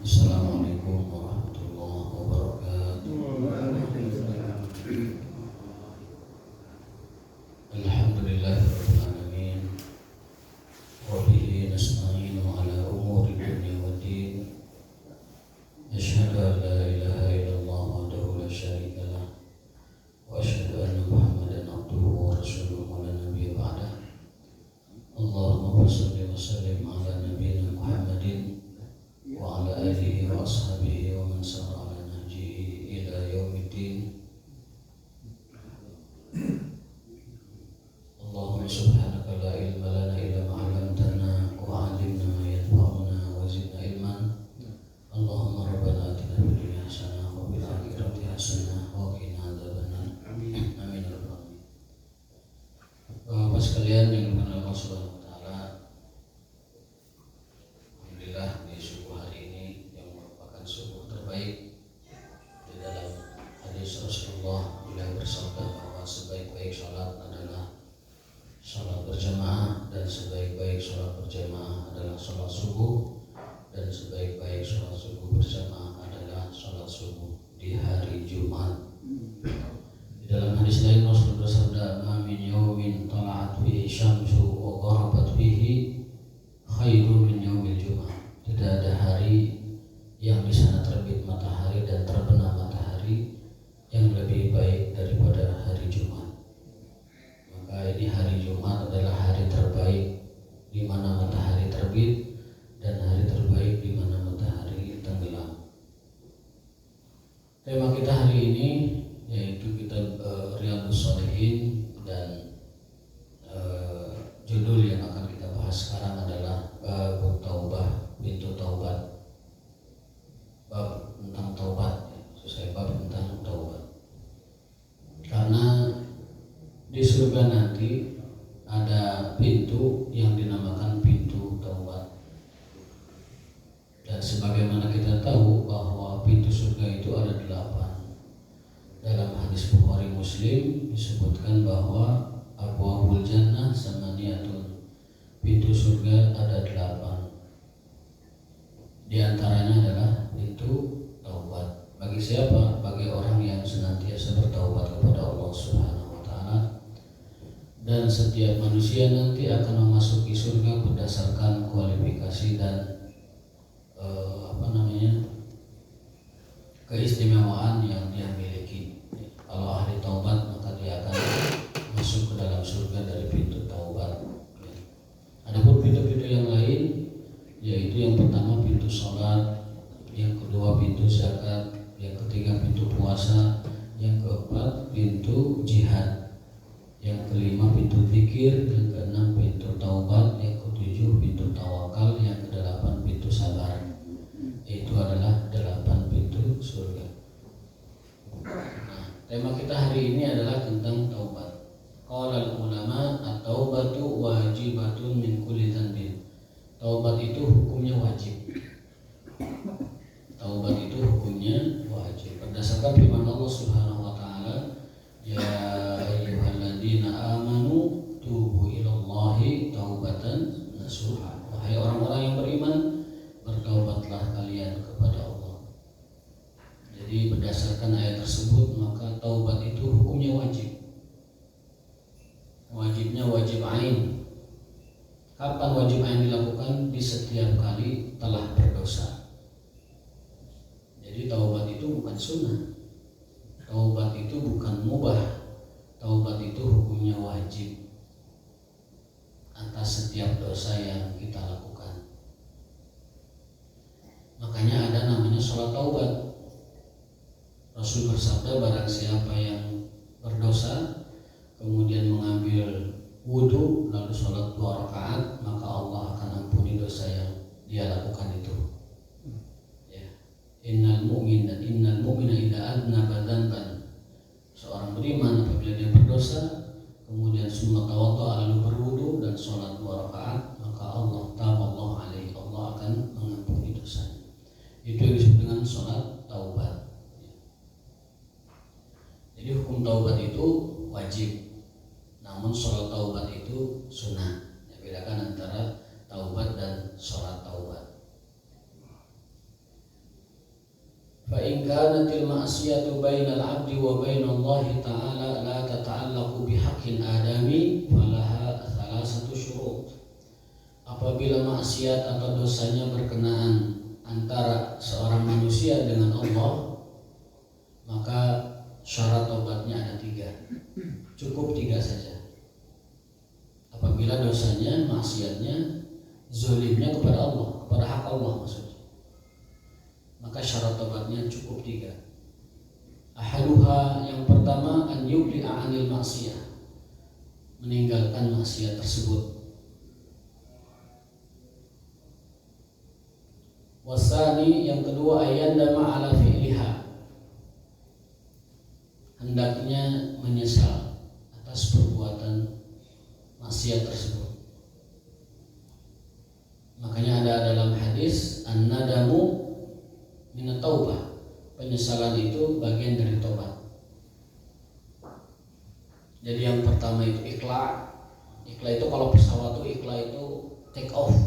Assalamualaikum warahmatullahi wabarakatuh. Alhamdulillahirabbil alamin. Wa bihi nasta'inu ala umuri dunya waddin. Asyhadu an la ilaha illallah wahdahu la syarika lah. Wa asyhadu anna Muhammadan abduhu wa rasuluhu la nabiyya ba'dah. Allahumma shalli wa sallim ala nabiyyina Muhammadin wa ala alihi wa ashabihi wa man sara ala nahjihi ila yaumiddin. Allahumma subhanaka la ilma lana illa ma 'allamtana wa 'allimna ma yanfa'una wa zidna ilman. Allahumma rabbana atina fid dunya hasanah wa fil akhirati hasanah wa qina adzabannar. Amin. Amin ya rabbal alamin. Bapak sekalian yang dimuliakan Allah Subhanahu wa taala, alhamdulillah di subuh hari ini yang merupakan subuh terbaik di dalam hadis Rasulullah. Beliau bersabda bahwa sebaik-baik salat adalah salat berjamaah, dan sebaik-baik salat berjamaah adalah salat subuh, dan sebaik-baik salat subuh berjamaah adalah salat subuh di hari Jumat. Di dalam hadis lain Rasul bersabda, "Ma min yawmin tala'at fihi syamsu wa gharabat fihi khairun min yaumil Jumat." Tidak ada hari yang di sana terbit matahari dan terbenam matahari yang lebih baik daripada hari Jumat. Maka ini hari Jumat adalah hari terbaik di mana matahari terbit dan hari terbaik di mana matahari tenggelam. Tema kita hari ini yaitu kitab Riyadhus Shalihin, dan judul yang akan kita bahas sekarang adalah bab taubah, pintu taubat. Bab tentang taubat, sesuai bab tentang taubat. Karena di surga nanti ada pintu yang dinamakan pintu taubat. Dan sebagaimana kita tahu bahwa pintu surga itu ada 8. Dalam hadis Bukhari Muslim disebutkan bahwa abwabul jannah samaniyatun, pintu surga ada 8. Di antaranya adalah pintu taubat. Bagi siapa? Bagi orang yang senantiasa bertaubat kepada Allah Subhanahu wa taala. Dan setiap manusia nanti akan memasuki surga berdasarkan kualifikasi dan keistimewaan yang dia miliki. Kalau ahli taubat maka dia akan masuk ke dalam surga dari pintu taubat. Adapun pintu-pintu yang lain, yaitu yang pertama pintu salat, yang kedua pintu zakat, yang ketiga pintu puasa, yang keempat pintu jihad, yang kelima pintu zikir, yang keenam pintu taubat, yang ketujuh pintu tawakal, yang kedelapan pintu sabar. Itu adalah 8 pintu surga. Nah, tema kita hari ini adalah tentang taubat. Qala ulama at-taubatu wajibatun min kulli dzanbin. Taubat itu hukumnya wajib. Taubat itu hukumnya wajib berdasarkan firman Allah Subhanahu wa taala, "Ya ayyuhalladzina amanu tubu ilallahi taubatan nasuha." Wahai orang-orang yang beriman, bertaubatlah kalian kepada Allah. Jadi berdasarkan ayat tersebut maka taubat itu hukumnya wajib. Wajibnya wajib ain. Kapan wajib ain dilakukan? Di setiap kali telah berdosa. Jadi taubat itu bukan sunnah. Taubat itu bukan mubah. Taubat itu hukumnya wajib atas setiap dosa yang kita lakukan. Makanya ada namanya sholat taubat. Rasul bersabda, barang siapa yang berdosa kemudian mengambil wudu lalu sholat 2 rakaat, maka Allah akan ampuni dosa yang dia lakukan itu. Ya. Innal mu'mina idza adnaba dzanban. Seorang beriman apabila dia berdosa kemudian summa tawadda lalu berwudu dan sholat 2 rakaat, maka Allah taballahu alaihi, Allah akan mengampuni dosanya. Itu yang disebut dengan sholat taubat. Jadi hukum taubat itu wajib, namun sholat taubat itu sunnah. Bedakan antara taubat dan sholat taubat. fa in kanatil ma'siyatu bainal 'abdi wa bainallahi ta'ala la tata'allaqu bihaqqin adami falaha salasatu syurut. Apabila maksiat atau dosanya berkenaan antara seorang manusia dengan Allah, maka syarat taubatnya ada 3. Cukup 3 saja. Apabila dosanya, maksiatnya, zalimnya kepada Allah, kepada hak Allah maksudnya, maka syarat taubatnya cukup 3. Ahaduha, yang pertama, an yubli'a 'anil maksiyah, meninggalkan maksiat tersebut. Wasani, yang kedua, ayandama 'ala fi'liha, hendaknya menyesal atas perbuatan maksiat tersebut. Makanya ada dalam hadis an-nadamu minat taubah, penyesalan itu bagian dari taubat. Jadi yang pertama itu ikhla. Ikhla itu kalau pesawat itu ikhla itu take off.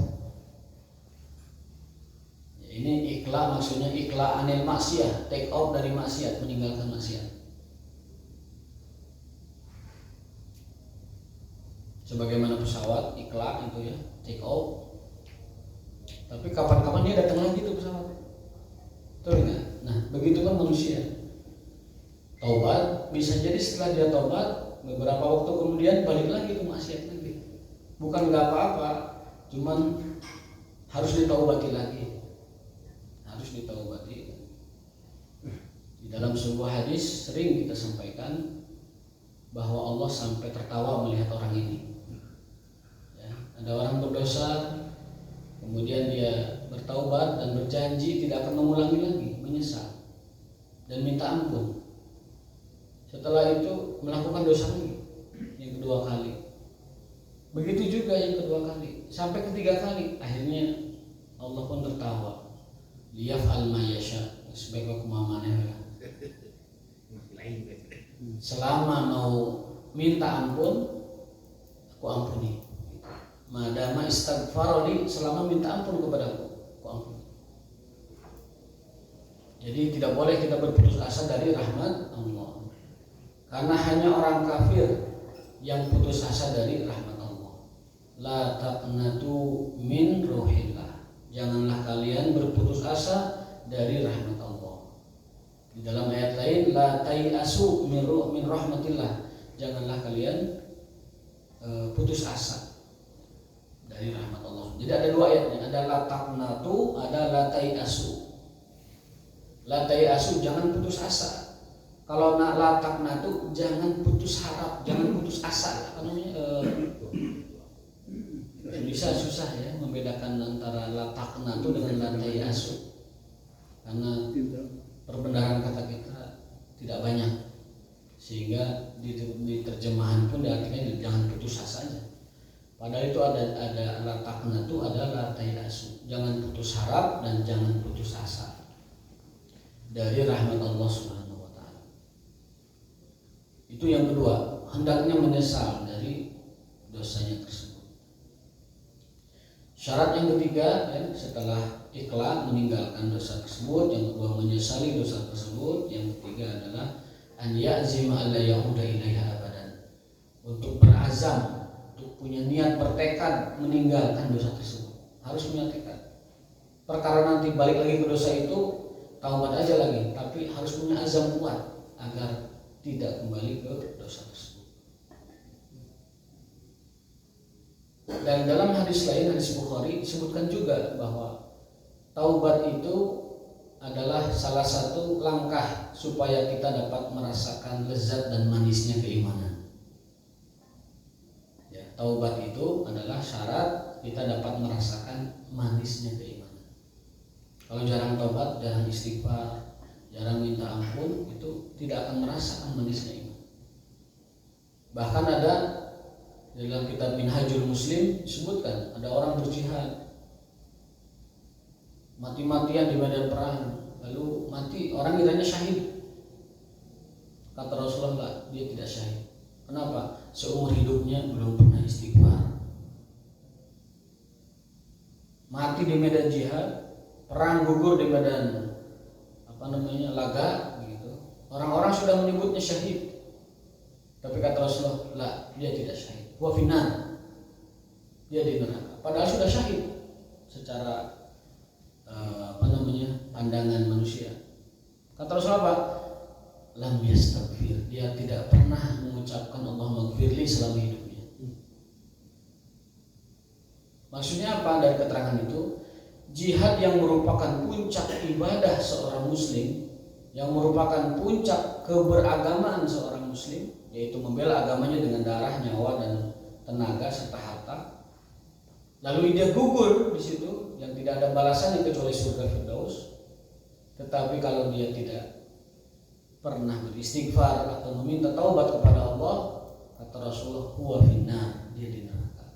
Ini ikhla maksudnya ikhla anil maksiyah, take off dari maksiat, meninggalkan maksiat. Sebagaimana pesawat ikhla itu ya, take off. Tapi kapan-kapan dia datang lagi tuh pesawat. Betul enggak? Nah, begitu kan manusia. Taubat bisa jadi setelah dia taubat beberapa waktu kemudian balik lagi ke maksiat lagi. Bukan enggak apa-apa, cuman harus ditaubati lagi. Harus ditaubati. Di dalam sebuah hadis sering kita sampaikan bahwa Allah sampai tertawa melihat orang ini. Ya, ada orang berdosa, kemudian dia bertaubat dan berjanji tidak akan mengulangi lagi, menyesal dan minta ampun. Setelah itu melakukan dosa lagi yang kedua kali. Begitu juga yang kedua kali, sampai ketiga kali. Akhirnya Allah pun tertawa. Liyaf'al ma yasha, sebaik kumamannya. Selama mau minta ampun, aku ampuni. Madama istighfaroli, selama minta ampun kepadaku, aku ampuni. Jadi tidak boleh kita berputus asa dari rahmat Allah. Karena hanya orang kafir yang putus asa dari rahmat Allah. La taqnatu min ruhillah. Janganlah kalian berputus asa dari rahmat Allah. Di dalam ayat lain, la tayasu min rahmatillah. Janganlah kalian putus asa dari rahmat Allah. Jadi ada 2 ayatnya, ada la taqnatu, ada la tayasu. La tayasu, jangan putus asa. Kalau nak la taqnatu, jangan putus harap, jangan putus asa. Apa namanya? Bisa susah ya membedakan antara la taqnatu dengan la tayasu. Karena perbendaharaan kata kita tidak banyak, sehingga di terjemahan pun diartikan jangan putus asa saja. Padahal itu ada la taqnatu, ada la tayasu. Jangan putus harap dan jangan putus asa dari rahmat Allah Subhanahu wa taala. Itu yang kedua, hendaknya menyesal dari dosanya tersebut. Syarat yang ketiga, ya, setelah ikhlas meninggalkan dosa tersebut, yang kedua menyesali dosa tersebut, yang ketiga adalah an ya'zima alla ya'uda ilaiha abadan, untuk berazam, untuk punya niat, bertekad meninggalkan dosa tersebut. Harus punya tekad. Perkara nanti balik lagi ke dosa itu, taubat aja lagi, tapi harus punya azam kuat agar tidak kembali ke dosa tersebut. Dan dalam hadis lain, hadis Bukhari, disebutkan juga bahwa taubat itu adalah salah satu langkah supaya kita dapat merasakan lezat dan manisnya keimanan. Ya, taubat itu adalah syarat kita dapat merasakan manisnya keimanan. Kalau jarang taubat, jarang istighfar, jarang minta ampun, itu tidak akan merasakan manisnya iman. Bahkan ada dalam kitab Minhajul Muslim disebutkan ada orang berjihad, mati-matian di medan perang, lalu mati, orang kiranya syahid. Kata Rasulullah, dia tidak syahid. Kenapa? Seumur hidupnya belum pernah istighfar. Mati di medan jihad, perang gugur di medan laga begitu. Orang-orang sudah menyebutnya syahid. Tapi kata Rasulullah, "La, dia tidak syahid. Wa finnar." Dia di neraka. Padahal sudah syahid secara pandangan manusia. Kata Rasulullah apa? Lam yastaghfir. Dia tidak pernah mengucapkan Allahumma ighfirli selama hidupnya. Maksudnya apa dari keterangan itu? Jihad yang merupakan puncak ibadah seorang muslim, yang merupakan puncak keberagamaan seorang muslim, yaitu membela agamanya dengan darah, nyawa, dan tenaga serta harta. Lalu dia gugur di situ, yang tidak ada balasannya kecuali surga Firdaus. Tetapi kalau dia tidak pernah beristighfar atau meminta taubat kepada Allah, kata Rasulullah, huwa finnar, dia di neraka.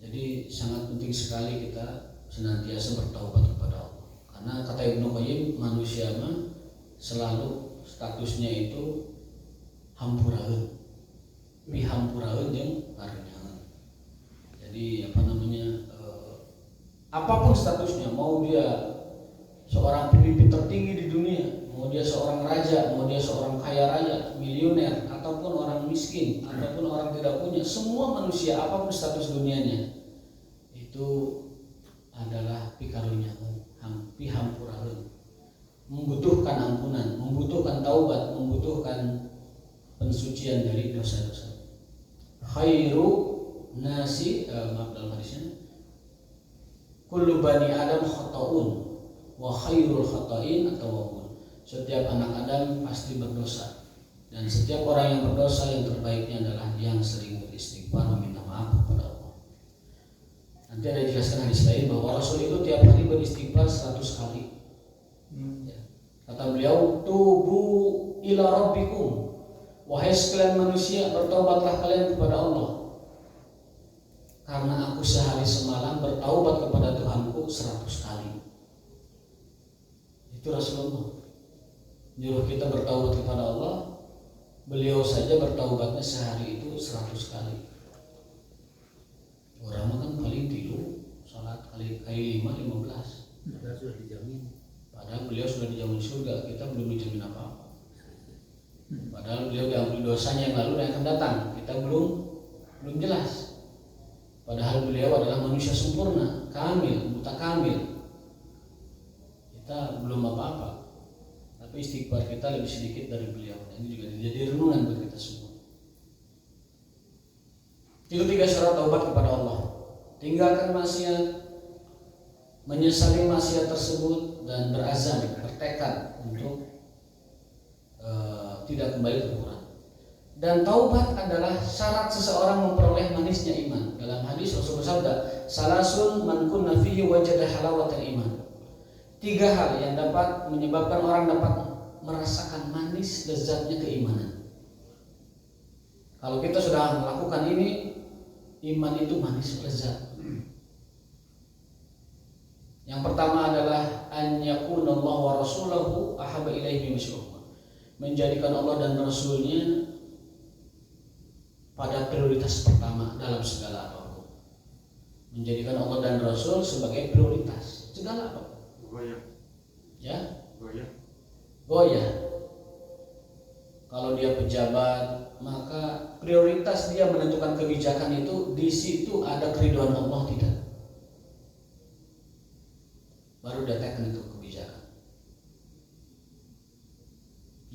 Jadi sangat penting sekali kita senantiasa bertaubat kepada Allah. Karena kata Ibnu Qayyim, manusia mah selalu statusnya itu hampuraeun. Pi hampuraeun jeung karenyaeun. Jadi apapun statusnya, mau dia seorang pemimpin tertinggi di dunia, mau dia seorang raja, mau dia seorang kaya raya, miliuner, ataupun orang miskin, ataupun orang tidak punya, semua manusia apapun status dunianya itu adalah pikarunyaeun, hampuraeun, membutuhkan ampunan, membutuhkan taubat, membutuhkan pensucian dari dosa-dosa. Khairu nasi dalam hadisnya, kullu bani adam khata'un wa khairul khata'in at-tawwabun. Setiap anak Adam pasti berdosa, dan setiap orang yang berdosa yang terbaiknya adalah yang sering beristighfar, meminta maaf kepada Allah. Nanti ada dijelaskan hadis lain bahwa Rasul itu tiap hari beristighfar 100 kali. Ya. Kata beliau, tubu ila rabbikum, wahai sekalian manusia, bertaubatlah kalian kepada Allah, karena aku sehari semalam bertaubat kepada Tuhanku 100 kali. Itu Rasulullah nyuruh kita bertaubat kepada Allah. Beliau saja bertaubatnya sehari itu 100 kali. Orang kan paling tidur salat kali 15. Sudah dijamin. Padahal beliau sudah dijamin surga, kita belum dijamin apa-apa. Padahal beliau diampuni dosanya yang lalu dan yang akan datang, kita belum jelas. Padahal beliau adalah manusia sempurna, kamil, mutakamil. Kita belum apa-apa, tapi istighfar kita lebih sedikit dari beliau. Ini juga jadi renungan buat kita semua. Itu 3 syarat taubat kepada Allah: tinggalkan maksiat, menyesali maksiat tersebut, dan berazam, bertekad untuk tidak kembali ke Quran. Dan taubat adalah syarat seseorang memperoleh manisnya iman. Dalam hadis Rasul bersabda, salasun man kunna fihi wajada halawatal iman. 3 hal yang dapat menyebabkan orang dapat merasakan manis lezatnya keimanan. Kalau kita sudah melakukan ini, iman itu manis lezat. Yang pertama adalah an yakunallahu wa rasuluhu ahabba ilaihi mimma syu'uma. Menjadikan Allah dan Rasulnya pada prioritas pertama dalam segala apapun. Menjadikan Allah dan Rasul sebagai prioritas segala apapun. Goyah. Kalau dia pejabat, maka prioritas dia menentukan kebijakan itu di situ ada keridhaan Allah tidak. Baru dia tekan itu kebijakan.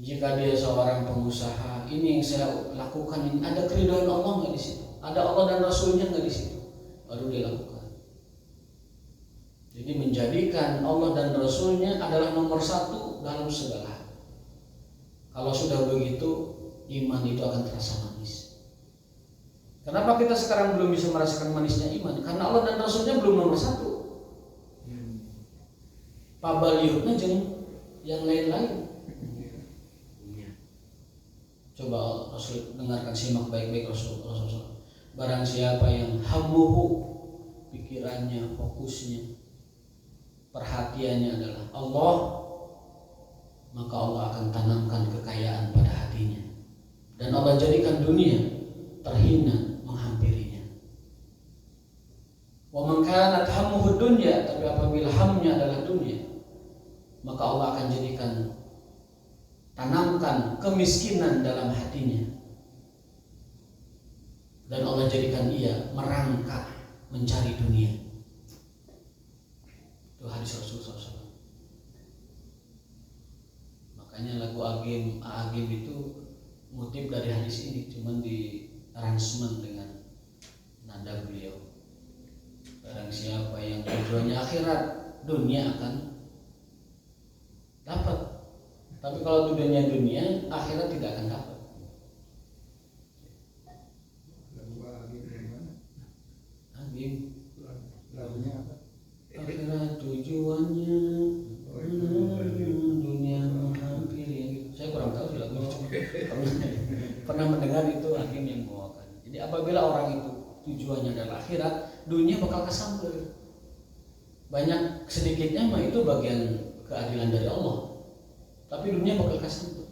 Jika dia seorang pengusaha, ini yang saya lakukan ini ada keridhaan Allah nggak di situ? Ada Allah dan Rasulnya nggak di situ? Baru dia lakukan. Jadi menjadikan Allah dan Rasulnya adalah nomor 1 dalam segala hal. Kalau sudah begitu, iman itu akan terasa manis. Kenapa kita sekarang belum bisa merasakan manisnya iman? Karena Allah dan Rasulnya belum nomor 1. Pabaliutnya jeung yang lain-lain. Coba Rasul dengarkan, simak baik-baik Rasul. Barang siapa yang hammuhu, pikirannya, fokusnya, perhatiannya adalah Allah, maka Allah akan tanamkan kekayaan pada hatinya, dan Allah jadikan dunia terhina menghampirinya. Wa man kanat hammuhud dunya, tapi apabila hamnya adalah dunia, maka Allah akan jadikan, tanamkan kemiskinan dalam hatinya, dan Allah jadikan ia merangkak mencari dunia. Itu hadis Rasulullah SAW. Makanya lagu Agim itu ngutip dari hadis ini, cuman di arrangement dengan nada beliau. Barang siapa yang tujuannya akhirat, dunia akan dapat. Tapi kalau tujuannya dunia, akhirat tidak akan dapat. Agim. Lagunya apa? Akhirat tujuannya dunia menghampiri. Saya kurang tahu lagu pernah mendengar itu Agim yang bawakan. Jadi apabila orang itu tujuannya adalah akhirat, dunia bakal kesamber. Banyak sedikitnya mah itu bagian keadilan dari Allah. Tapi dunia bakal kesamber.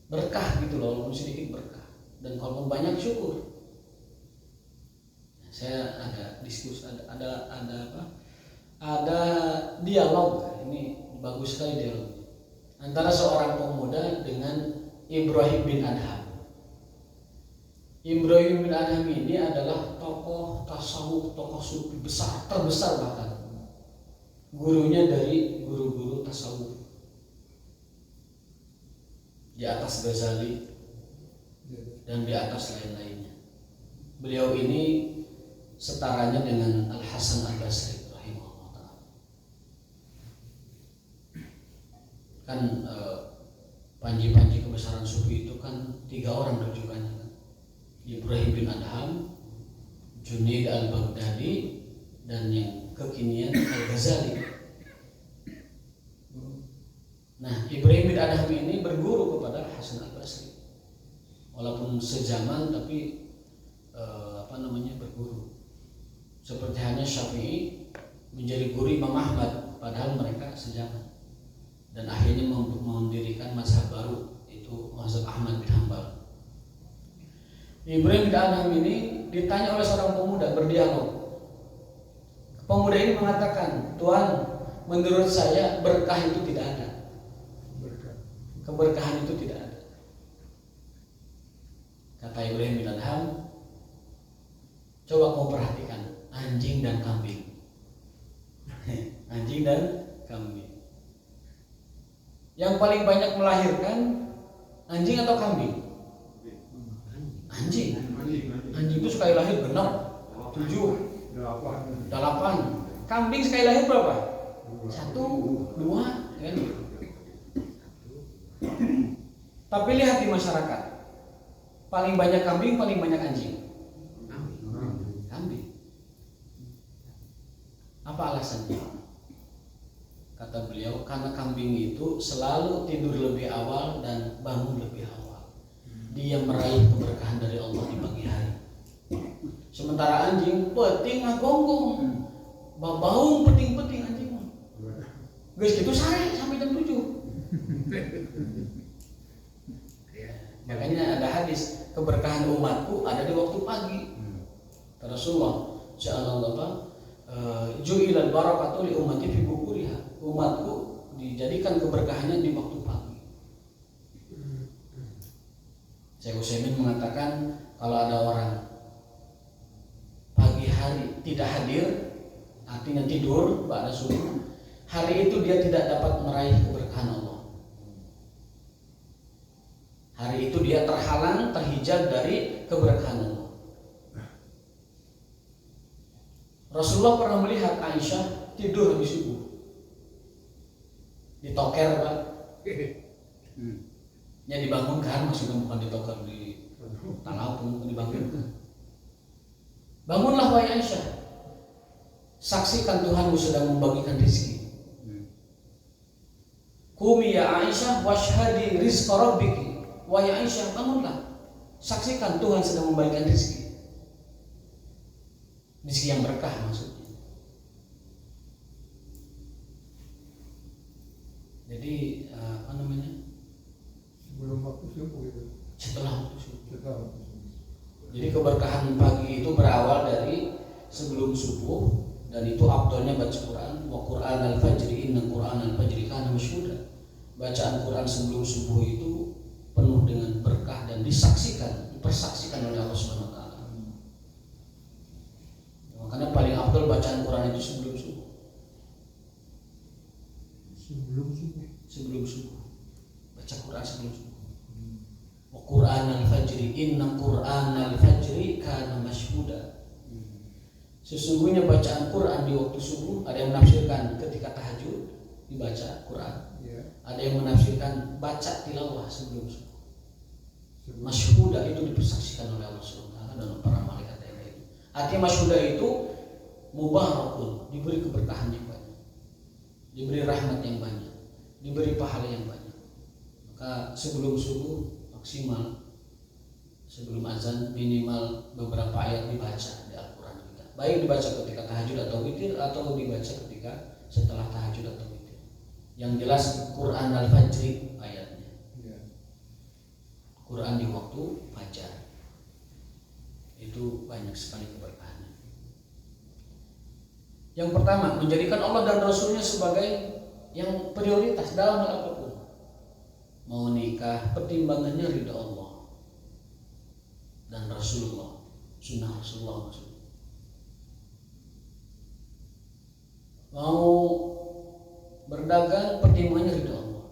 Berkah gitu loh, walaupun sedikit berkah. Dan kalau banyak syukur. Saya ada diskusi, ada dialog. Ini bagus sekali dialog antara seorang pemuda dengan Ibrahim bin Adham. Ibrahim bin Adham ini adalah tokoh tasawuf, tokoh sufi besar, terbesar bahkan. Gurunya dari guru-guru tasawuf di atas Ghazali dan di atas lain-lainnya. Beliau ini setaranya dengan Al Hasan Al Basri rahimahullah ta'ala. Kan panji-panji kebesaran sufi itu kan 3 orang rujukannya kan. Ibrahim bin Adham, Junaid al-Baghdadi, dan yang kekinian Al-Ghazali. Nah, Ibrahim bin Adham ini berguru kepada Hasan al-Basri. Walaupun sezaman tapi berguru. Seperti hanya Syafi'i menjadi guru Imam Ahmad, padahal mereka sezaman. Dan akhirnya mendirikan mazhab baru, itu mazhab Ahmad bin Hanbal. Ibrahim bin Adham ini ditanya oleh seorang pemuda, berdialog. Pemuda ini mengatakan, "Tuan, menurut saya berkah itu tidak ada. Keberkahan itu tidak ada." Kata Ibrahim bin Adham, "Coba kau perhatikan anjing dan kambing." Anjing dan kambing. Yang paling banyak melahirkan anjing atau kambing? Anjing. Anjing itu sekali lahir genap 7, 8. Kambing sekali lahir berapa? 1, 2, kan? Tapi lihat di masyarakat, paling banyak kambing, paling banyak anjing. Kambing. Apa alasannya? Kata beliau, karena kambing itu selalu tidur lebih awal dan bangun lebih awal. Dia meraih keberkahan dari Allah di pagi hari. Sementara anjing peting mah gonggong, babaung peting-peting anjing mah. Guys gitu sare sampai jam 7. Makanya ada hadis, keberkahan umatku ada di waktu pagi. Rasulullah sallallahu ju'ilal barakatu li ummati fi bukuriha. Umatku dijadikan keberkahannya di waktu pagi. Syekh Utsaimin mengatakan kalau ada orang pagi hari tidak hadir, artinya tidur ba'da subuh, hari itu dia tidak dapat meraih keberkahan Allah. Hari itu dia terhalang, terhijab dari keberkahan Allah. Rasulullah pernah melihat Aisyah tidur habis subuh. Ditoker, Pak. Ya dibangunkan, maksudnya bukan ditoker di talapung, dibangunkan. Bangunlah wahai Aisyah. Saksikan Tuhanmu sedang membagikan rezeki. Qumi ya Aisyah washhadi rizqa rabbiki. Wahai Aisyah, bangunlah. Saksikan Tuhan sedang membagikan rezeki. Rezeki yang berkah maksudnya. Jadi sebelum waktu subuh itu. Setelah waktu subuh. Jadi keberkahan pagi itu berawal dari sebelum subuh, dan itu afdalnya baca Quran. Wa Quran al-fajri inna Quran al-fajri kana masyhuda. Bacaan Quran sebelum subuh itu penuh dengan berkah dan dipersaksikan oleh Allah Subhanahu wa taala. Makanya paling afdal bacaan Quran itu sebelum subuh. Sebelum subuh. Baca Quran sebelum subuh. Wa Quran al-fajri inna Quran al-fajri kana masyhuda. Sesungguhnya bacaan Quran di waktu subuh, ada yang menafsirkan ketika tahajud dibaca Quran. Ada yang menafsirkan baca tilawah sebelum subuh. Masyhuda itu dipersaksikan oleh Allah Subhanahu wa taala dan para malaikat yang lain. Artinya masyhuda itu mubarakun, diberi keberkahan yang banyak, diberi rahmat yang banyak, diberi pahala yang banyak. Maka sebelum subuh maksimal, sebelum azan minimal beberapa ayat dibaca di Al-Quran kita. Baik dibaca ketika tahajud atau witir, atau dibaca ketika setelah tahajud atau witir. Yang jelas Quran al-Fajri ayatnya. Quran di waktu fajar. Itu banyak sekali keberkahannya. Yang pertama, menjadikan Allah dan Rasulnya sebagai yang prioritas dalam hal apapun. Mau nikah, pertimbangannya ridha Allah dan Rasulullah, sunnah Rasulullah maksudnya. Mau berdagang, pertimbangannya ridha Allah.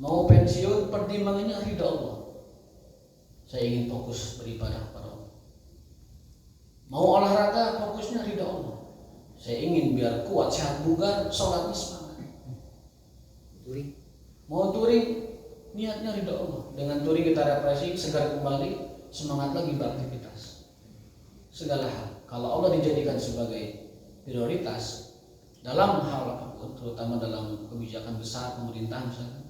Mau pensiun, pertimbangannya ridha Allah. Saya ingin fokus beribadah kepada Allah. Mau olahraga, fokusnya ridha Allah. Saya ingin biar kuat, sehat, bugar, sholatnya semangat. Mau touring, niatnya ridha Allah. Dengan touring kita refreshing, segar kembali, semangat lagi beraktivitas. Segala hal, kalau Allah dijadikan sebagai prioritas dalam hal apapun, terutama dalam kebijakan besar pemerintah misalnya,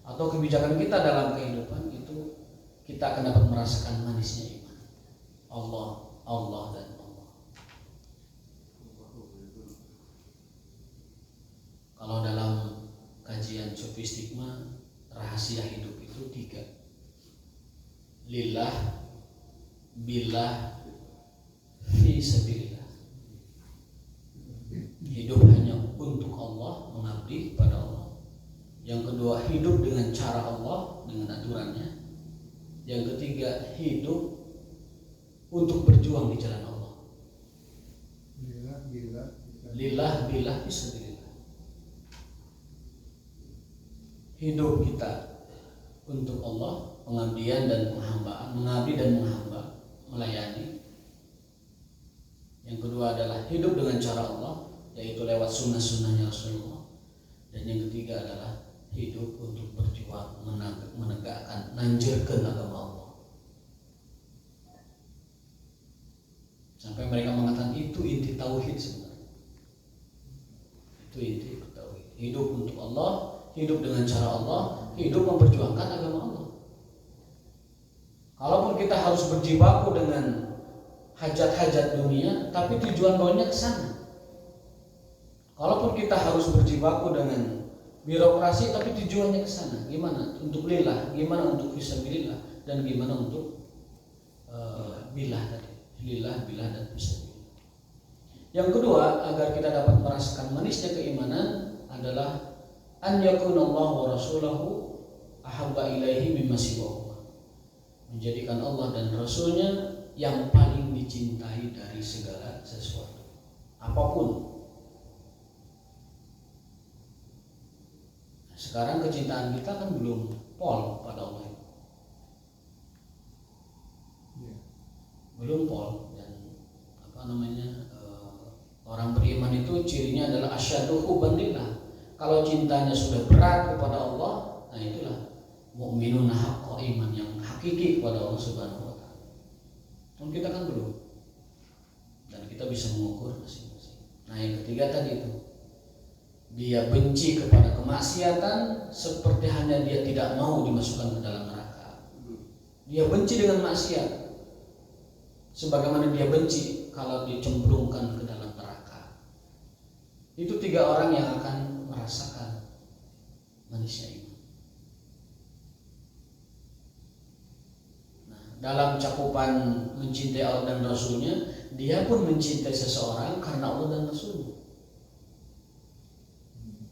atau kebijakan kita dalam kehidupan, itu kita akan dapat merasakan manisnya iman. Allah dan Allah. Kalau dalam kajian sofistikma, rahasia hidup itu 3: lillah, billah, fi sabilillah. Hidup hanya untuk Allah, mengabdi kepada Allah. Yang kedua, hidup dengan cara Allah, dengan aturannya. Yang ketiga, hidup untuk berjuang di jalan Allah. Lillah, billah, fi sabilillah. Hidup kita untuk Allah, pengabdian dan penghambaan, mengabdi dan menghamba, melayani. Yang kedua adalah hidup dengan cara Allah, yaitu lewat sunnah-sunnahnya Rasulullah. Dan yang ketiga adalah hidup untuk berjuang, menegakkan, nanjirkan agama Allah. Sampai mereka mengatakan itu inti tauhid sebenarnya. Itu inti tauhid. Hidup untuk Allah, hidup dengan cara Allah, hidup memperjuangkan agama Allah. Kalaupun kita harus berjibaku dengan hajat-hajat dunia, tapi tujuan bawahnya ke sana. Kalaupun kita harus berjibaku dengan birokrasi, tapi tujuannya ke sana. Gimana? Untuk lillah, gimana untuk fisabilillah, dan gimana untuk billah tadi. Lillah, billah, dan fisabilillah. Yang kedua, agar kita dapat merasakan manisnya keimanan adalah an yakunallahu wa rasulahu ahabba ilaihi mimma siwahu. Menjadikan Allah dan Rasulnya yang paling dicintai dari segala sesuatu, apapun. Sekarang kecintaan kita kan belum pol pada Allah, belum pol. Dan orang beriman itu cirinya adalah asyadu hubban lillah. Kalau cintanya sudah berat kepada Allah, nah itulah mukminun haqqa iman, yang hakiki kepada Allah Subhanahu wa taala. Dan kita kan belum. Dan kita bisa mengukur masing-masing. Nah, yang ketiga tadi itu, dia benci kepada kemaksiatan seperti hanya dia tidak mau dimasukkan ke dalam neraka. Dia benci dengan maksiat sebagaimana dia benci kalau dicemplungkan ke dalam neraka. Itu 3 orang yang akan merasakan manisnya iman. Nah, dalam cakupan mencintai Allah dan Rasulnya, dia pun mencintai seseorang karena Allah dan Rasulnya.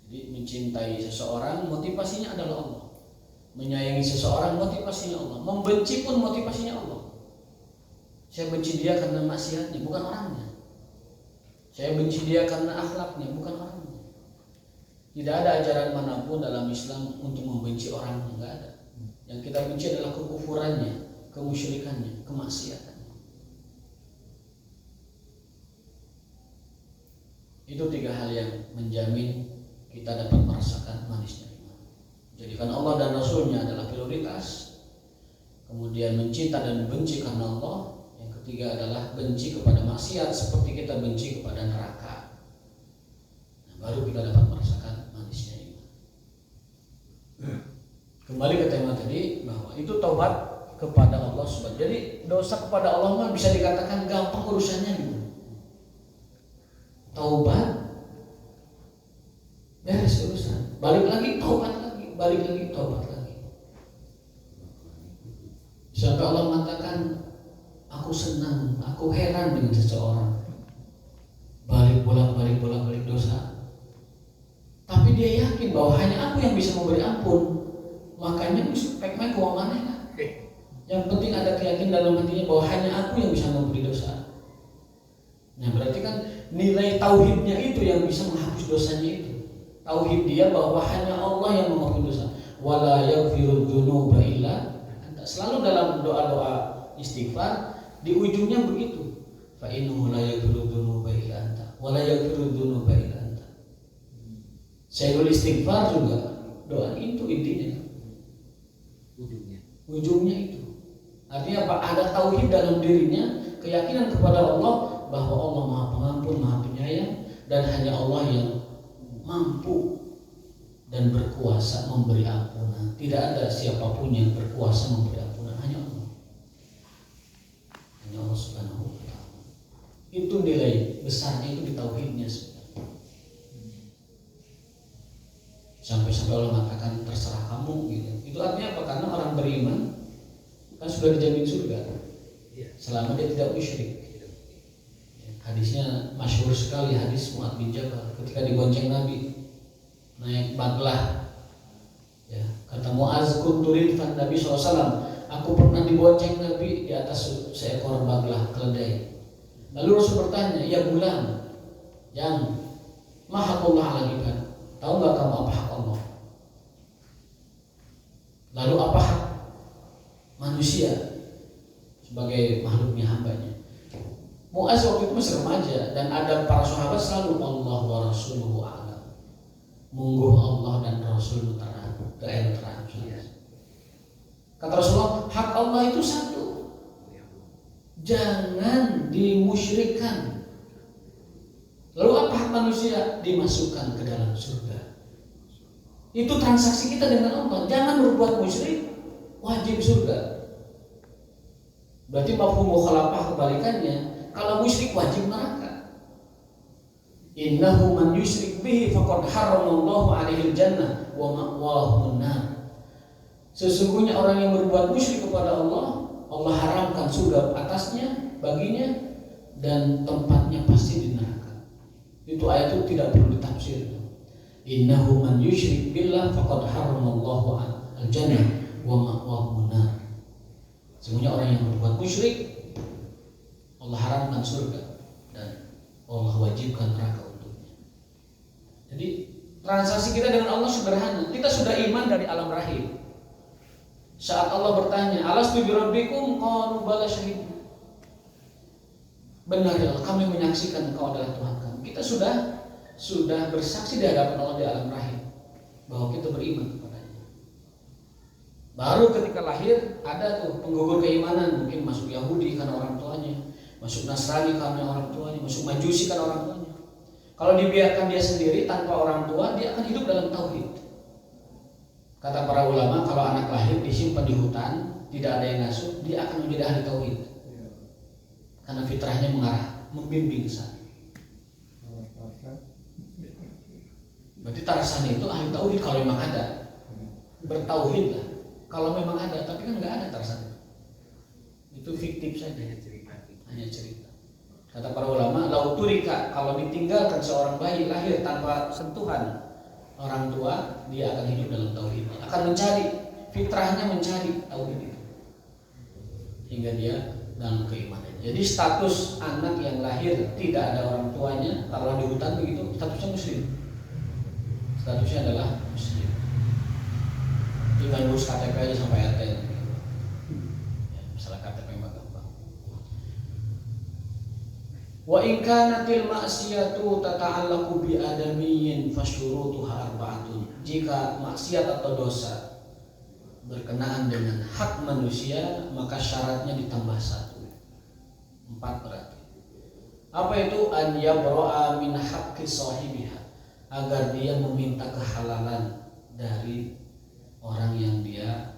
Jadi mencintai seseorang motivasinya adalah Allah, menyayangi seseorang motivasinya Allah, membenci pun motivasinya Allah. Saya benci dia karena maksiatnya, bukan orangnya. Saya benci dia karena akhlaknya, bukan orangnya. Tidak ada ajaran manapun dalam Islam untuk membenci orangnya, nggak ada. Yang kita benci adalah kekufurannya, kemusyrikannya, kemaksiatannya. Itu 3 hal yang menjamin kita dapat merasakan manisnya iman. Jadikan Allah dan Rasulnya adalah prioritas. Kemudian mencinta dan benci karena Allah. Yang ketiga adalah benci kepada maksiat seperti kita benci kepada neraka. Nah, baru kita dapat merasakan manisnya iman. Kembali ke tema tadi, bahwa itu taubat kepada Allah subhanahu. Jadi dosa kepada Allah mah bisa dikatakan gampang urusannya gitu. Taubat beres urusan, balik lagi taubat lagi, balik lagi taubat lagi. Sampai Allah mengatakan, aku senang, aku heran dengan seseorang balik balik dosa, tapi dia yakin bahwa hanya aku yang bisa memberi ampun. Makanya pekmen keuangannya kan. Yang penting ada keyakinan dalam hatinya bahwa hanya aku yang bisa memberi dosa. Nah berarti kan nilai tauhidnya itu yang bisa menghapus dosanya itu. Tauhid dia bahwa hanya Allah yang mengampuni dosa. Wala yaghfiru dzunuba illa anta. Selalu dalam doa-doa istighfar di ujungnya begitu. Fa innahu la yaghfiru dzunuba illa anta. Wala yaghfiru dzunuba illa anta. Syairul istighfar juga doa itu intinya. Ujungnya itu. Artinya apa? Ada tauhid dalam dirinya, keyakinan kepada Allah bahwa Allah Maha Pengampun, Maha Penyayang, dan hanya Allah yang mampu dan berkuasa memberi ampunan. Tidak ada siapapun yang berkuasa memberi ampunan, hanya Allah. Hanya Allah Subhanahu wa Ta'ala. Itu nilai besarnya itu di tauhidnya sebenarnya. Sampai Allah mengatakan terserah kamu gitu. Itu artinya apa? Karena orang beriman kan sudah dijamin surga selama dia tidak musyrik. Hadisnya masyhur sekali, hadis Mu'adz bin Jabal ketika dibonceng Nabi naik baglah. Ya, kata Mu'adz kuntu ridfan Nabi SAW, aku pernah dibonceng Nabi di atas seekor baglah keledai. Lalu Rasul bertanya, ya gulam, yang mahakullah ala ibad, tahu nggak kamu apa hak Allah? Lalu apa hak manusia sebagai makhluknya, hambanya? Mu'adz waktu itu masih remaja dan ada para sahabat selalu Allah wa rasuluhu a'lam. Mungguh Allah dan Rasul terang, terang. Kata Rasulullah, hak Allah itu satu, jangan dimusyrikkan. Lalu apa hak manusia? Dimasukkan ke dalam surga. Itu transaksi kita dengan Allah. Jangan berbuat musyrik, wajib surga. Berarti mafhum mukhalafah kebalikannya. Kalau musyrik wajib neraka. Innahu man yusyrik bihi faqad haramallahu 'alaihi al-jannah wa ma'wahu an-nar. Sesungguhnya orang yang berbuat musyrik kepada Allah, Allah haramkan surga atasnya baginya dan tempatnya pasti di neraka. Itu ayat itu tidak perlu ditafsir. Innahu man yusyrik billah faqad haramallahu al-jannah wa ma'wahu an-nar. Sesungguhnya orang yang berbuat musyrik, Allah haramkan surga dan Allah wajibkan neraka untuknya. Jadi transaksi kita dengan Allah sederhana. Kita sudah iman dari alam rahim. Saat Allah bertanya, alastu bi rabbikum? Qalu bala syahidna. Benar ya Allah, kami menyaksikan Engkau adalah Tuhan kami. Kita sudah bersaksi di hadapan Allah di alam rahim bahwa kita beriman kepadanya. Baru ketika lahir ada tuh penggugur keimanan, mungkin masuk Yahudi karena orang tuanya, masuk Nasrani karena orang tuanya, masuk Majusi karena orang tuanya. Kalau dibiarkan dia sendiri tanpa orang tua, dia akan hidup dalam tauhid. Kata para ulama, kalau anak lahir disimpan di hutan, tidak ada yang ngasuh, dia akan menjadi ahli tauhid. Karena fitrahnya mengarah, membimbing ke sana. Berarti Tarzan itu ahli tauhid kalau memang ada. Bertauhid lah. Kalau memang ada, tapi kan nggak ada Tarzan. Itu fiktif saja, hanya cerita. Kata para ulama, lauturika, kalau ditinggalkan seorang bayi lahir tanpa sentuhan orang tua, dia akan hidup dalam tauhid, akan mencari fitrahnya, mencari tauhid itu hingga dia dalam keimanan. Jadi status anak yang lahir tidak ada orang tuanya, taruhlah di hutan begitu, statusnya muslim. Statusnya adalah muslim. Tinggal ngurus KTP aja sampai RT. Ya, masalah KTP mah gampang. Wa in kanatil ma'siyatu tata'allaqu bi adamiyyin fasyurutuha arba'atun. Jika maksiat atau dosa berkenaan dengan hak manusia, maka syaratnya ditambah 1. 4 berarti. Apa itu? An yabra'a min haqqi sahibiha, agar dia meminta kehalalan dari orang yang dia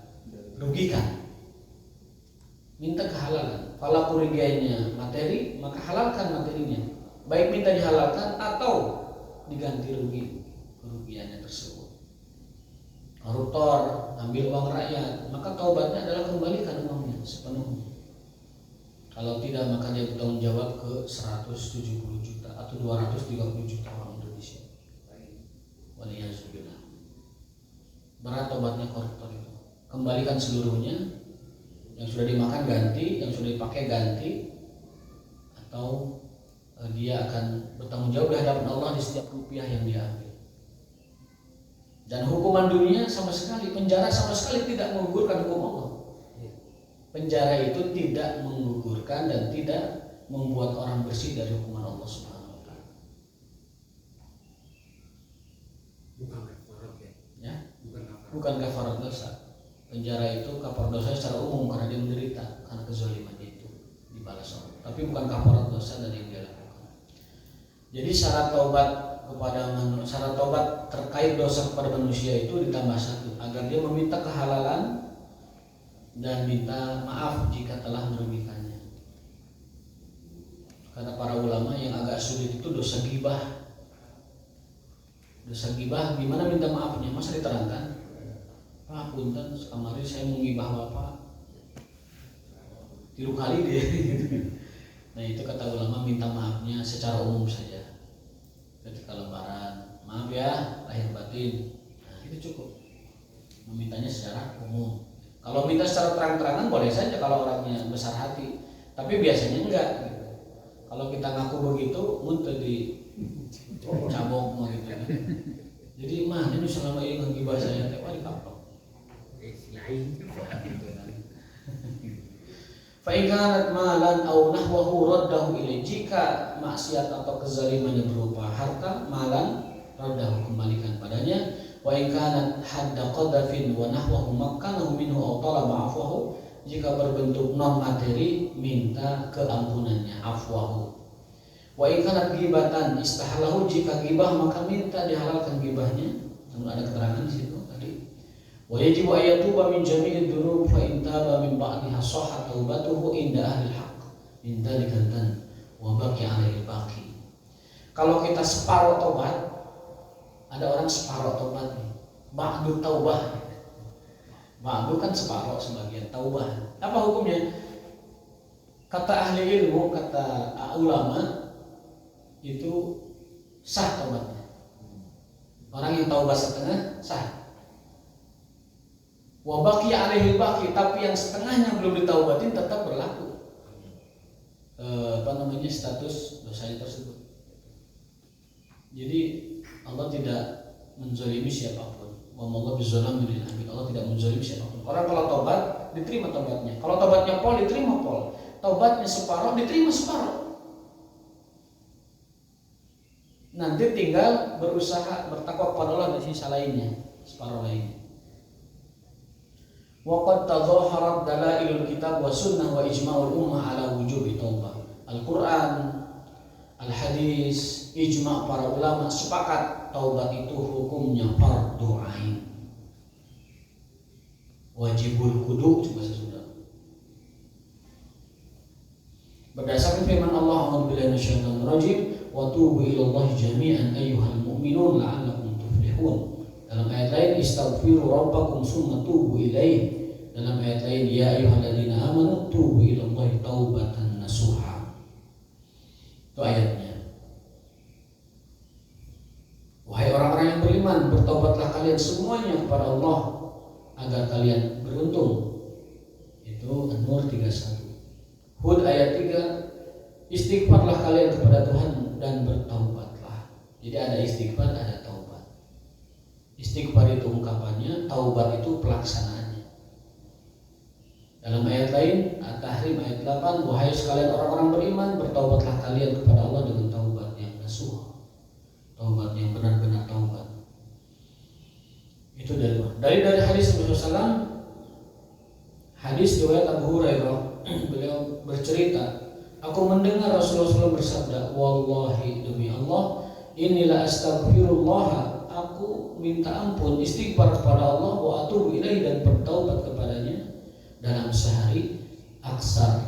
rugikan. Minta kehalalan. Kalau kerugiannya materi, maka halalkan materinya. Baik minta dihalalkan atau diganti rugi kerugiannya tersebut. Koruptor ambil uang rakyat, maka taubatnya adalah kembalikan uangnya sepenuhnya. Kalau tidak, maka dia bertanggung jawab ke 170 juta atau 230 juta orang Indonesia. Waliyahzubillah. Berat taubatnya koruptor itu. Kembalikan seluruhnya. Yang sudah dimakan ganti, yang sudah dipakai ganti, atau dia akan bertanggung jawab di hadapan Allah di setiap rupiah yang dia ambil. Dan hukuman dunia sama sekali, penjara sama sekali tidak menggugurkan hukum Allah. Penjara itu tidak menggugurkan dan tidak membuat orang bersih dari hukuman Allah Subhanahu wa taala. Bukan kafarat ya. Bukan kafarat dosa. Penjara itu kafarat dosa secara umum karena dia menderita karena kezalimannya itu dibalas Allah. Tapi bukan kafarat dosa dari yang dia lakukan. Jadi syarat taubat syarat taubat terkait dosa kepada manusia itu ditambah 1, agar dia meminta kehalalan dan minta maaf jika telah merugikannya. Kata para ulama, yang agak sulit itu dosa ghibah. Dosa ghibah gimana minta maafnya? Masa diterangkan? Pak, punten kemarin saya menggibah Bapak 3 kali dia. Nah, itu kata ulama minta maafnya secara umum saja. Ketika lebaran, maaf ya lahir batin. Nah, itu cukup. Memintanya secara umum. Kalau minta secara terang-terangan boleh saja kalau orangnya besar hati, tapi biasanya enggak gitu. Kalau kita ngaku begitu, muntah di cabok gitu. Jadi mah ini selama ini menggibah saya, teh dikaplok. Fa in kanat malan aw nahwahu raddahu ilai, jika maksiat atau kezalimannya berupa harta, malan raddahu, kembalikan padanya. Wa in kanat hadda qadafin wa nahwahu makkanahu minhu aw talaba afwahu, jika berbentuk non materi minta keampunannya, afwahu. Wa in kanat ghibatan istahalahu, jika ghibah maka minta dihalalkan ghibahnya. Namun ada keterangan di situ tadi. Wa yajibu ayatuba min jami'id dzunub fa in taba min ba'diha sahha taubatuhu inda ahli haqq min dzalikan wa baqi 'alaihi baqi. Kalau kita separuh tobat, ada orang separuh tobat nih, ba'du taubah. Ba'du kan separuh, sebagian taubah. Apa hukumnya? Kata ahli ilmu, kata ulama, itu sah taubatnya. Orang yang taubat setengah sah. Wa baqi 'alaihi baqi, tapi yang setengahnya belum ditaubatin tetap berlaku. Status dosanya tersebut. Jadi Allah tidak menzalimi siapapun. Wa Allah bizzalamin lil 'abid. Allah tidak menzalimi siapapun. Orang kalau tobat diterima tobatnya. Kalau tobatnya pol diterima pol. Tobatnya separuh diterima separuh. Nanti tinggal berusaha bertakwa kepada Allah di sisa lainnya, separuh lainnya. Wa qad tadhaharat dalailul kitab wa sunnah wa ijma'ul ummah ala wujubi taubah. Al-Qur'an, al-hadis, ijma' para ulama sepakat taubat itu hukumnya fardhu ain. Wajibul kudu juga sudah. Berdasarkan firman Allah, a'udzubillahi minasyaitonir rajim, wa tubu ilallahi jami'an ayyuhal mu'minun la'allakum tuflihun. Dalam ayat lain, istaghfiru rabbakum tsumma tubu ilaihi. Dalam ayat lain, ya ayyuhalladzina amanu tubu ilallahi taubatan nasuha. Itu ayatnya. Wahai orang-orang yang beriman, bertobatlah kalian semuanya kepada Allah agar kalian beruntung. Itu An-Nur 31. Hud ayat 3, istighfarlah kalian kepada Tuhan dan bertaubatlah. Jadi ada istighfar, ada taubat. Istighfar itu ungkapannya, taubat itu pelaksanaannya. Dalam ayat lain, At-Tahrim ayat 8, wahai sekalian orang-orang beriman, bertaubatlah kalian kepada Allah dengan taubat yang nasuh, taubat yang benar-benar taubat. Itu dari hadis Rasulullah SAW, hadis riwayat Abu Hurairah, beliau bercerita, aku mendengar Rasulullah SAW bersabda, wallahi demi Allah, inilah astaghfirullah, aku minta ampun istighfar kepada Allah, wa atubu ilaihi, dan bertaubat kepadanya dalam sehari aksar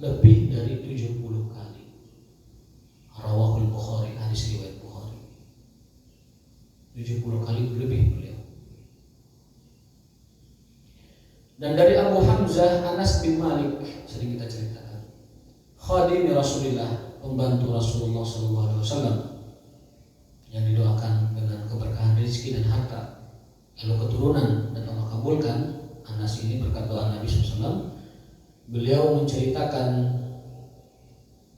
lebih dari 70 kali. Rawahul Bukhari, hadis riwayat Bukhari. 70 kali lebih beliau. Dan dari Abu Hamzah Anas bin Malik, sering kita ceritakan, khadim Rasulullah, pembantu Rasulullah SAW, yang didoakan dengan keberkahan rezeki dan harta, lalu keturunan, dan Allah kabulkan. Anas ini berkat doa Nabi SAW. Beliau menceritakan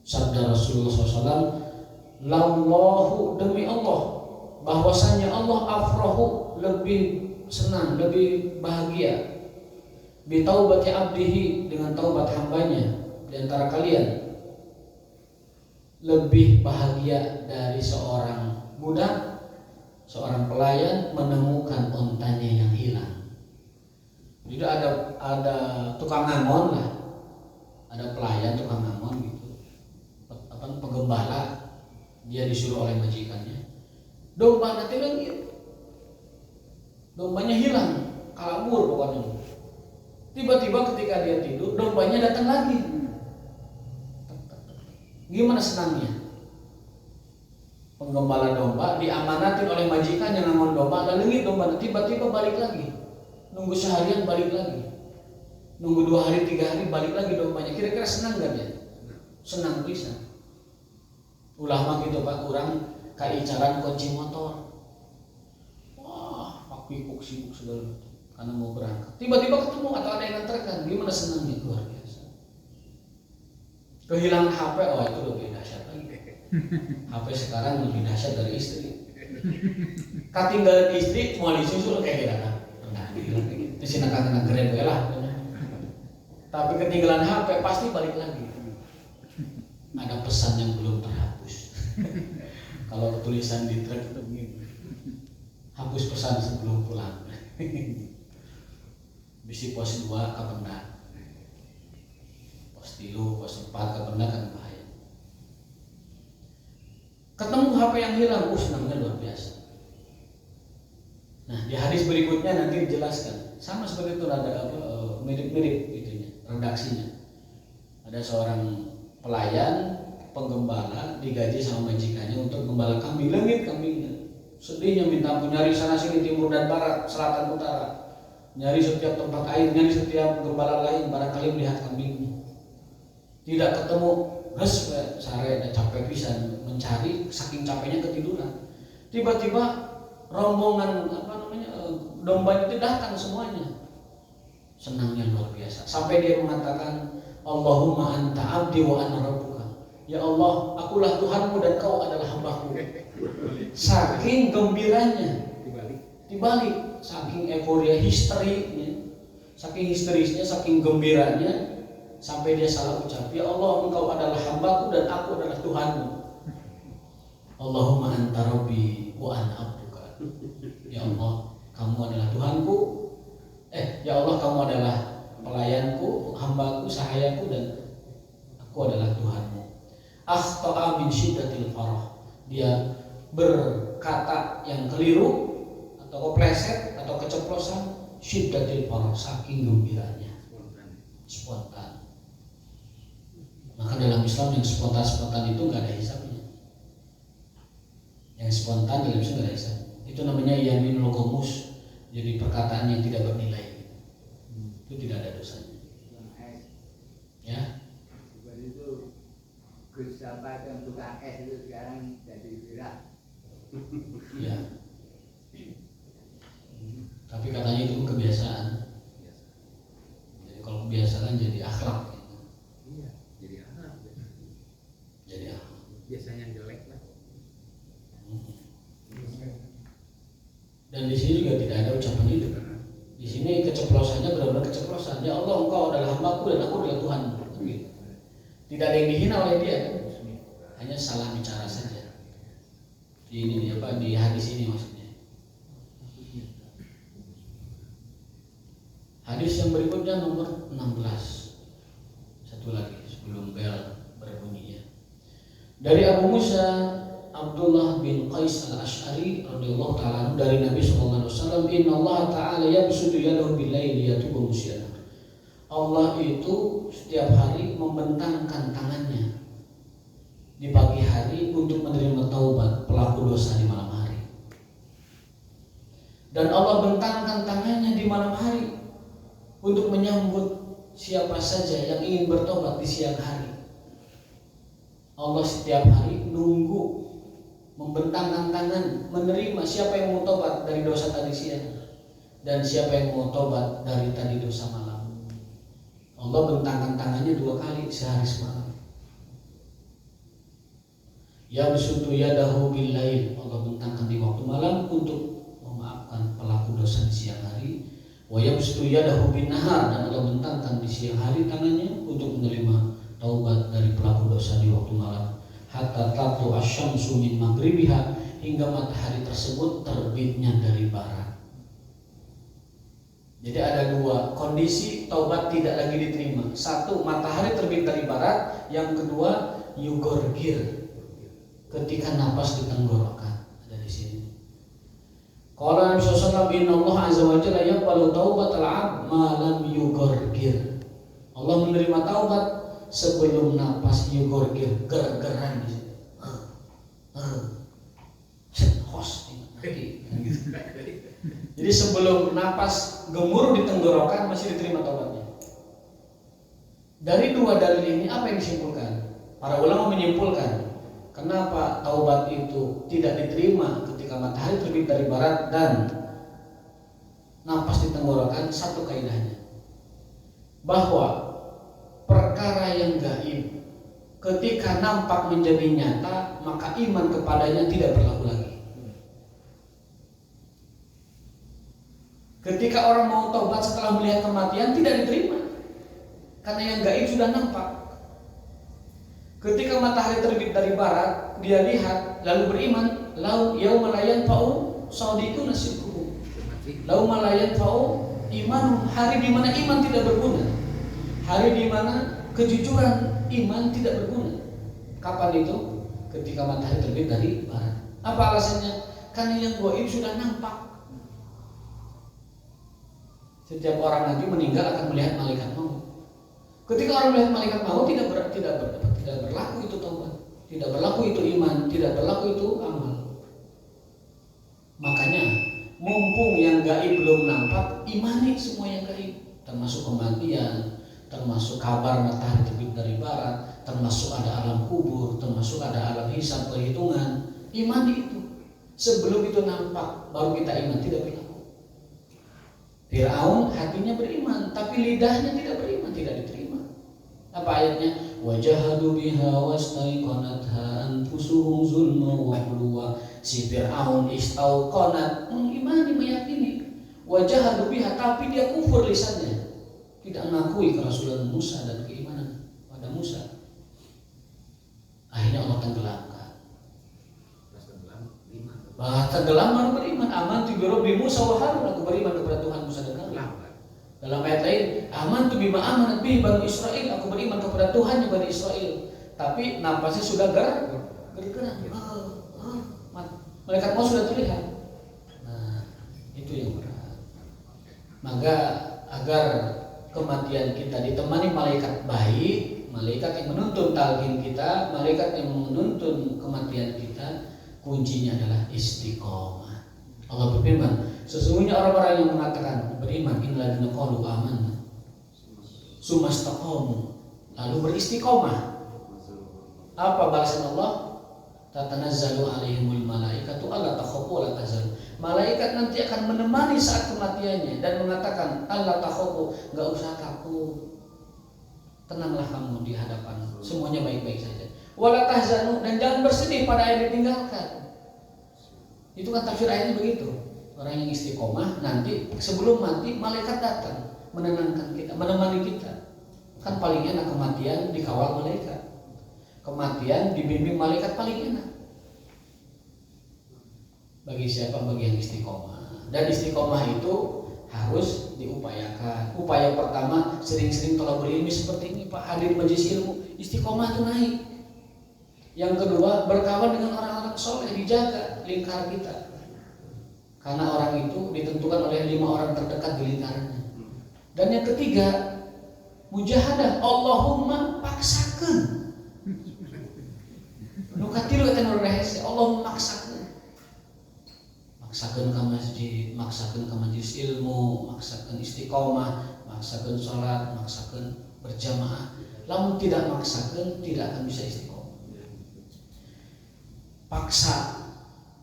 sabda Rasulullah SAW, lallahu, demi Allah, bahwasanya Allah afrahu, lebih senang, lebih bahagia, bitaubati abdihi, dengan taubat hambanya di antara kalian, lebih bahagia dari seorang budak, seorang pelayan menemukan ontanya yang hilang. Jadi ada tukang ngamon lah, ada pelayan tukang ngamon gitu, penggembala, dia disuruh oleh majikannya, domba nanti lagi, dombanya hilang, kabur pokoknya. Tiba-tiba ketika dia tidur, dombanya datang lagi. Gimana senangnya? Penggembala domba diamanatin oleh majikan yang ngamon domba, ada lengit domba, tiba-tiba balik lagi. Nunggu seharian balik lagi, nunggu 2 hari 3 hari balik lagi dombanya. Kira-kira senang gak dia? Senang bisa. Ulama gitu Pak, kurang kaicaran kunci motor. Wah, Pak Pipuk sibuk segala macam karena mau berangkat. Tiba-tiba ketemu atau ada yang nganterkan, gimana senangnya, luar biasa. Kehilangan HP, wah itu lebih dahsyat lagi. HP sekarang lebih dahsyat dari istri. Ketinggalan istri, mau disusul kayak gitu kan. Di sini akan keren lah. Tapi ketinggalan HP pasti balik lagi. Ada pesan yang belum terhapus. Kalau tulisan di truk itu begini, hapus pesan sebelum pulang. Bisi pos 2 Kapendak, pos 3, pos 4 Kapendak kan bahaya. Ketemu HP yang hilang, senangnya luar biasa. Nah, di hadis berikutnya nanti dijelaskan, sama seperti itu, ada mirip-mirip itunya, redaksinya. Ada seorang pelayan penggembala digaji sama majikannya untuk gembala kambing, lengit kambingnya. Sedihnya minta ampun, nyari sana sini, timur dan barat, selatan utara, nyari setiap tempat air, nyari setiap gembala lain, barangkali melihat kambingnya. Tidak ketemu, sare dan capek pisan mencari, saking capeknya ketiduran. Tiba-tiba rombongan domba itu datang semuanya. Senangnya luar biasa. Sampai dia mengatakan, Allahumma anta abdi wa ana rabbuka. Ya Allah, akulah Tuhanmu dan kau adalah hambaku. Saking gembiranya, dibalik, saking euforia, histerinya, saking histerisnya, saking gembiranya, sampai dia salah ucap, ya Allah, engkau adalah hambaku dan aku adalah Tuhanmu. Allahumma anta rabbi wa ana abduka. Ya Allah, kamu adalah Tuhanku. Ya Allah, kamu adalah pelayanku, hambaku, sahayaku, dan aku adalah Tuhanmu. Akhta'a min syiddatil farah. Dia berkata yang keliru atau kepleset atau keceplosan, syiddatil farah, saking gembiranya, spontan. Maka dalam Islam yang spontan-spontan itu nggak ada hisabnya. Yang spontan dalam Islam nggak ada hisab. Itu namanya yaminul ghamus, jadi perkataan yang tidak bernilai. Itu tidak ada dosanya. Ya. Itu kesabaran tukang es itu sekarang jadi viral. Ya. Tapi katanya itu kebiasaan. Jadi kalau kebiasaan jadi akhlak. Iya, jadi anak. Jadi akhlak. Biasanya yang jelek lah. Dan di sini juga tidak ada ucapan itu. Di sini keceplosannya benar-benar keceplosan. Ya Allah, Engkau adalah hambaku dan aku adalah Tuhan. Gitu. Tidak ada yang dihina oleh dia. Hanya salah bicara saja. Di hadis ini maksudnya. Hadis yang berikutnya nomor 16. Satu lagi sebelum bel berbunyi ya. Dari Abu Musa Abdullah bin Qais al-Ash'ari radhiyallahu ta'ala dari Nabi sallallahu alaihi wasallam, "Inna Allah ta'ala yabsutu yadahu bil-laili yatubu musyana." Allah itu setiap hari membentangkan tangannya di pagi hari untuk menerima taubat pelaku dosa di malam hari. Dan Allah bentangkan tangannya di malam hari untuk menyambut siapa saja yang ingin bertobat di siang hari. Allah setiap hari nunggu, membentangkan tangan, menerima siapa yang mau tobat dari dosa tadi siang dan siapa yang mau tobat dari tadi dosa malam. Allah bentangkan tangannya 2 kali sehari semalam. Ya bisutu yadahu bil lail, Allah bentangkan di waktu malam untuk memaafkan pelaku dosa di siang hari. Wa yabsutu yadahu bin nahar, dan Allah bentangkan di siang hari tangannya untuk menerima taubat dari pelaku dosa di waktu malam. Hatta tatu asyamsu min maghribiha, hingga matahari tersebut terbitnya dari barat. Jadi ada 2 kondisi taubat tidak lagi diterima. 1, matahari terbit dari barat. Yang kedua, yugorgir, ketika napas di tenggorokan. Ada di sini. Qala Nabi sallallahu alaihi wasallam, "Inna Allah azza wa jalla yaqbalu taubatal 'abd ma lam yugorgir." Allah menerima taubat sebelum napas yugorgir, ger-geran di sini. Jadi sebelum napas gemuruh di tenggorokan masih diterima taubatnya. Dari 2 dalil ini apa yang disimpulkan? Para ulama menyimpulkan kenapa taubat itu tidak diterima ketika matahari terbit dari barat dan napas di tenggorokan. Satu kaidahnya, bahwa perkara yang gaib ketika nampak menjadi nyata, maka iman kepadanya tidak berlaku lagi. Ketika orang mau taubat setelah melihat kematian, tidak diterima karena yang gaib sudah nampak. Ketika matahari terbit dari barat, dia lihat lalu beriman, lau yauma la yanfa'u shadiqun sidquhum, lau ma la yanfa'u iman, hari di mana iman tidak berguna, hari di mana kejujuran iman tidak berguna. Kapan itu? Ketika matahari terbit dari barat. Apa alasannya? Karena yang gaib sudah nampak. Setiap orang nanti meninggal akan melihat malaikat maut. Ketika orang melihat malaikat maut, tidak berlaku itu taubat, tidak berlaku itu iman, tidak berlaku itu amal. Makanya mumpung yang gaib belum nampak, imani semua yang gaib, termasuk kematian, termasuk kabar matahari terbit dari barat, termasuk ada alam kubur, termasuk ada alam hisab, perhitungan. Imani itu. Sebelum itu nampak, baru kita iman, tidak berlaku. Fir'aun hatinya beriman, tapi lidahnya tidak beriman, tidak diterima. Apa ayatnya? Wajahadu biha wastaiqanatha anfusuhum zulma wa 'uluwa. Si Fir'aun istauqanat, mengimani, meyakini. Wajahadu biha, tapi dia kufur lisannya, tidak mengakui kerasulan Musa dan keimanan pada Musa. Akhirnya Allah tenggelamkan. Tenggelam baru beriman. Amantu bi rabbi Musa wa Harun, aku beriman kepada Tuhan Musa dan Harun. Dalam ayat lain, amantu bima amanat bihi Bani Israil, aku beriman kepada Tuhan Bani Israil. Tapi napasnya sudah bergerak. Malaikat maut sudah terlihat. Nah, itu yang berat. Maka agar kematian kita ditemani malaikat baik, malaikat yang menuntun talqin kita, malaikat yang menuntun kematian kita, kuncinya adalah istiqomah. Allah berfirman, sesungguhnya orang-orang yang mengatakan beriman, innal ladzina qalu amanna tsumma istaqamu, lalu beristiqomah, Apa balasan Allah? Tatanazzalu alaihimul malaikatu alla takhafu wa la tahzanu. Malaikat nanti akan menemani saat kematiannya dan mengatakan alla takhafu, enggak usah takut. Tenanglah kamu di hadapan, semuanya baik-baik saja. Wa la tahzanu, dan jangan bersedih pada yang ditinggalkan. Itu kan tafsir ayatnya begitu. Orang yang istiqomah nanti sebelum mati malaikat datang menenangkan kita, menemani kita. Kan paling enak kematian dikawal malaikat. Kematian dibimbing malaikat paling enak. Bagi siapa? Bagi yang istiqomah. Dan istiqomah itu harus diupayakan. Upaya pertama, sering-sering tolong berilmu seperti ini, Pak, hadir majelis ilmu, istiqomah itu naik. Yang kedua, berkawan dengan orang-orang soleh, dijaga lingkaran kita. Karena orang itu ditentukan oleh 5 orang terdekat di lingkarannya. Dan yang ketiga, mujahadah, Allahumma paksakan. Nukatilu eta nu rahese, Allahumma maksakeun ka masjid, maksakeun ka majelis ilmu, maksakeun istiqomah, maksakeun salat, maksakeun berjamaah. Lamun tidak maksakeun tidak akan bisa istiqomah. Paksa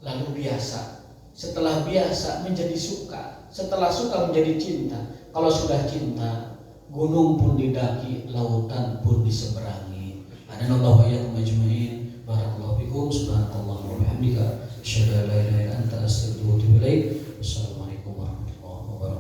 lalu biasa, setelah biasa menjadi suka, setelah suka menjadi cinta. Kalau sudah cinta, gunung pun didaki, lautan pun diseberangi. Adhanallahu iyyakum ajmain. Barakallahu fikum, subhanallahi wa bihamdika, asyhadu an la ilaha illa anta, astaghfiruka wa atubu ilaik. Wassalamualaikum warahmatullahi wabarakatuh.